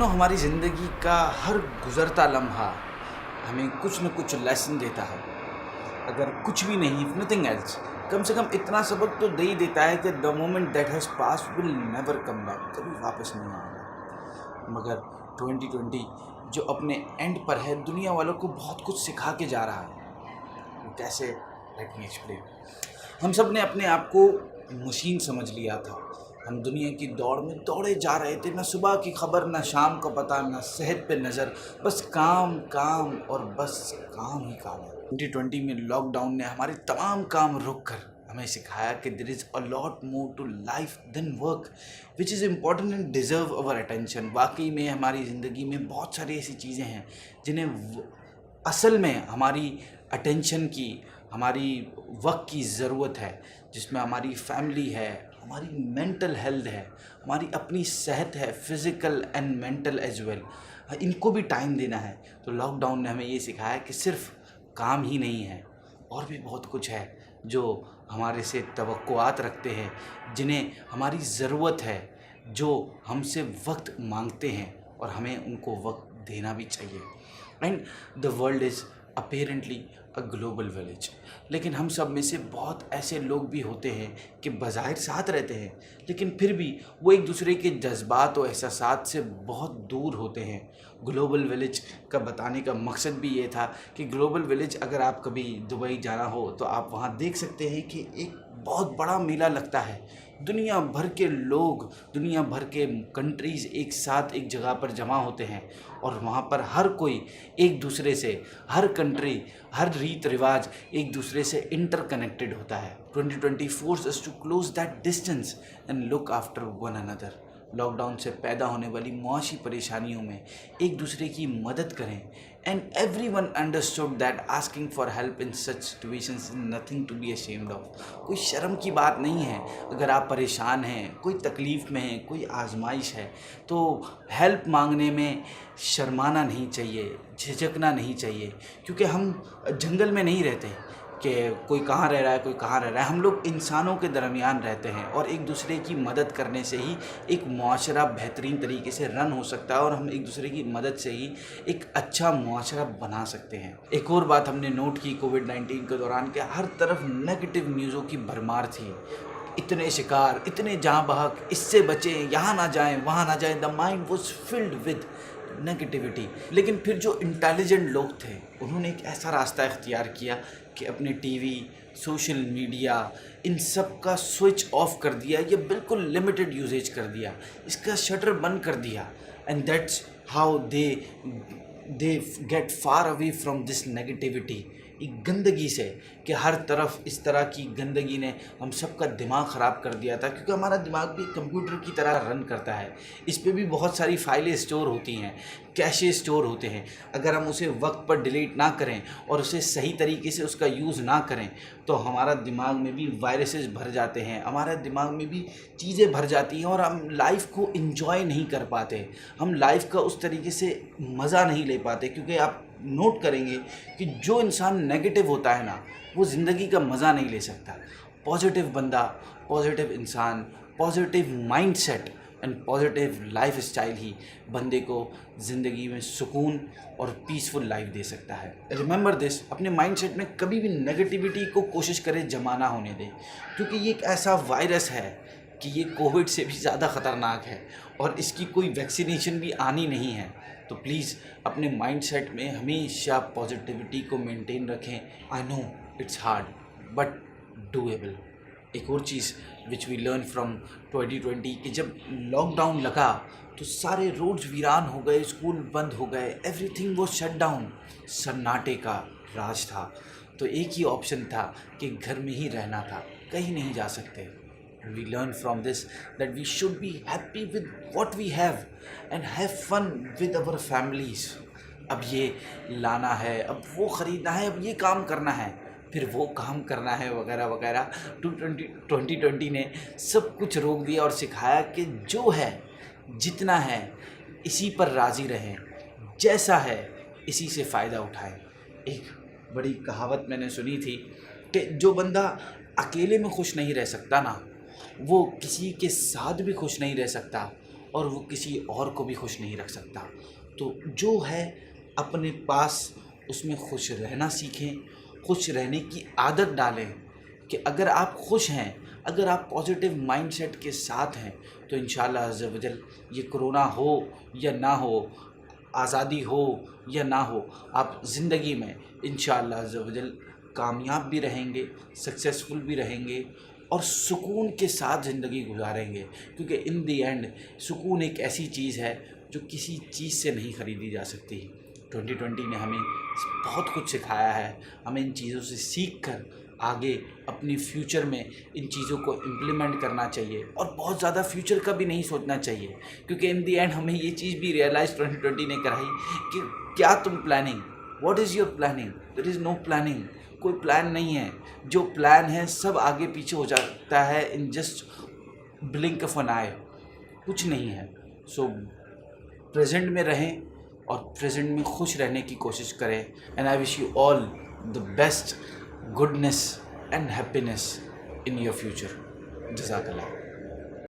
हमारी ज़िंदगी का हर गुज़रता लम्हा हमें कुछ न कुछ लेसन देता है। अगर कुछ भी नहीं, इफ नथिंग एल्स, कम से कम इतना सबक तो दे ही देता है कि the moment that has pass will never come back, कभी वापस नहीं आएगा। मगर 2020 जो अपने एंड पर है, दुनिया वालों को बहुत कुछ सिखा के जा रहा है। वो कैसे? Let me explain. हम सब ने अपने आप को मशीन समझ लिया था। हम दुनिया की दौड़ में दौड़े जा रहे थे, ना सुबह की खबर, ना शाम का पता, ना सेहत पे नज़र, बस काम काम और बस काम ही काम है। 2020 में लॉकडाउन ने हमारे तमाम काम रोक कर हमें सिखाया कि there is a lot more to life than work which is important and deserve our attention. वाकई में हमारी ज़िंदगी में बहुत सारी ऐसी चीज़ें हैं जिन्हें असल में हमारी अटेंशन की, हमारी वक्त की ज़रूरत है, जिसमें हमारी फैमिली है, हमारी मेंटल हेल्थ है, हमारी अपनी सेहत है, physical and mental as well. इनको भी टाइम देना है। तो लॉकडाउन ने हमें ये सिखाया कि सिर्फ काम ही नहीं है, और भी बहुत कुछ है जो हमारे से तवक्कुआत रखते हैं, जिन्हें हमारी ज़रूरत है, जो हमसे वक्त मांगते हैं और हमें उनको वक्त देना भी चाहिए। And the world is apparently a global village. लेकिन हम सब में से बहुत ऐसे लोग भी होते हैं कि बज़ाहिर साथ रहते हैं, लेकिन फिर भी वो एक दूसरे के जज्बात और एहसासात से बहुत दूर होते हैं। ग्लोबल विलेज का बताने का मकसद भी ये था कि ग्लोबल विलेज, अगर आप कभी दुबई जाना हो तो आप वहाँ देख सकते हैं कि एक बहुत बड़ा मेला लगता है। दुनिया भर के लोग, दुनिया भर के कंट्रीज़ एक साथ एक जगह पर जमा होते हैं, और वहाँ पर हर कोई एक दूसरे से, हर कंट्री, हर रीत रिवाज एक दूसरे से इंटरकनेक्टेड होता है। 2020 force us to close that distance and look after one another. Lockdown से पैदा होने वाली मुआशी परेशानियों में एक दूसरे की मदद करें। And everyone understood that asking for help in such situations is nothing to be ashamed of. कोई शर्म की बात नहीं है। अगर आप परेशान हैं, कोई तकलीफ़ में हैं, कोई आजमाइश है, तो हेल्प मांगने में शर्माना नहीं चाहिए, झिझकना नहीं चाहिए। क्योंकि हम जंगल में नहीं रहते कि कोई कहाँ रह रहा है, कोई कहाँ रह रहा है। हम लोग इंसानों के दरमियान रहते हैं, और एक दूसरे की मदद करने से ही एक मुआशरा बेहतरीन तरीके से रन हो सकता है, और हम एक दूसरे की मदद से ही एक अच्छा मुआशरा बना सकते हैं। एक और बात हमने नोट की कोविड-19 के दौरान कि हर तरफ नेगेटिव न्यूज़ों की भरमार थी। इतने शिकार, इतने जहाँ बहक, इससे बचें, यहाँ ना जाएं, वहाँ ना जाएं। The mind was filled with negativity. लेकिन फिर जो इंटेलिजेंट लोग थे, उन्होंने एक ऐसा रास्ता इख्तियार किया कि अपने टीवी, सोशल मीडिया, इन सब का स्विच ऑफ कर दिया, या बिल्कुल लिमिटेड यूजेज कर दिया, इसका शटर बंद कर दिया। And that's how they get far away from this negativity. एक गंदगी से, कि हर तरफ इस तरह की गंदगी ने हम सब का दिमाग ख़राब कर दिया था। क्योंकि हमारा दिमाग भी कंप्यूटर की तरह रन करता है। इस पे भी बहुत सारी फाइलें स्टोर होती हैं, कैशे स्टोर होते हैं। अगर हम उसे वक्त पर डिलीट ना करें और उसे सही तरीके से उसका यूज़ ना करें, तो हमारा दिमाग में भी वायरसेस भर जाते हैं, हमारे दिमाग में भी चीज़ें भर जाती हैं, और हम लाइफ को इंजॉय नहीं कर पाते। हम लाइफ का उस तरीके से मज़ा नहीं ले पाते। क्योंकि आप नोट करेंगे कि जो इंसान नेगेटिव होता है ना, वो ज़िंदगी का मज़ा नहीं ले सकता। पॉजिटिव बंदा, पॉजिटिव इंसान, positive mindset and positive lifestyle ही बंदे को ज़िंदगी में सुकून और पीसफुल लाइफ दे सकता है। रिमेंबर दिस, अपने माइंडसेट में कभी भी नेगेटिविटी को कोशिश करें जमा ना होने दें। क्योंकि ये एक ऐसा वायरस है कि ये कोविड से भी ज़्यादा ख़तरनाक है, और इसकी कोई वैक्सीनेशन भी आनी नहीं है। तो प्लीज़ अपने माइंडसेट में हमेशा पॉजिटिविटी को मेंटेन रखें। I know it's hard but doable. एक और चीज़ विच वी लर्न फ्रॉम 2020 कि जब लॉकडाउन लगा तो सारे रोड्स वीरान हो गए, स्कूल बंद हो गए, एवरीथिंग वो शट डाउन, सन्नाटे का राज था। तो एक ही ऑप्शन था कि घर में ही रहना था, कहीं नहीं जा सकते। We learn from this that we should be happy with what we have and have fun with our families. अब ये लाना है, अब वो ख़रीदना है, अब ये काम करना है, फिर वो काम करना है, वगैरह वगैरह। 2020 ने सब कुछ रोक दिया और सिखाया कि जो है, जितना है, इसी पर राज़ी रहें, जैसा है इसी से फ़ायदा उठाएं। एक बड़ी कहावत मैंने सुनी थी कि जो बंदा अकेले में खुश नहीं रह सकता ना, वो किसी के साथ भी खुश नहीं रह सकता। और वो किसी और को भी खुश नहीं रख सकता। तो जो है अपने पास उसमें खुश रहना सीखें, खुश रहने की आदत डालें कि अगर आप खुश हैं, अगर आप पॉजिटिव माइंडसेट के साथ हैं तो इंशाल्लाह अज़्ज़ व जल ये कोरोना हो या ना हो, आज़ादी हो या ना हो, आप ज़िंदगी में इंशाल्लाह अज़्ज़ व जल कामयाब भी रहेंगे, सक्सेसफुल भी रहेंगे और सुकून के साथ ज़िंदगी गुजारेंगे। क्योंकि इन दी एंड सुकून एक ऐसी चीज़ है जो किसी चीज़ से नहीं ख़रीदी जा सकती। 2020 ने हमें बहुत कुछ सिखाया है। हमें इन चीज़ों से सीख कर आगे अपनी फ्यूचर में इन चीज़ों को इम्प्लीमेंट करना चाहिए और बहुत ज़्यादा फ्यूचर का भी नहीं सोचना चाहिए। क्योंकि इन दी एंड हमें ये चीज़ भी रियलाइज़ 2020 ने कराई कि क्या तुम planning, what is your planning? There is no planning. कोई प्लान नहीं है। जो प्लान है सब आगे पीछे हो जाता है in just blink of an eye. कुछ नहीं है। सो प्रेजेंट में रहें और प्रेजेंट में खुश रहने की कोशिश करें। And I wish you all the best, goodness and happiness in your future. जज़ाकल्लाह।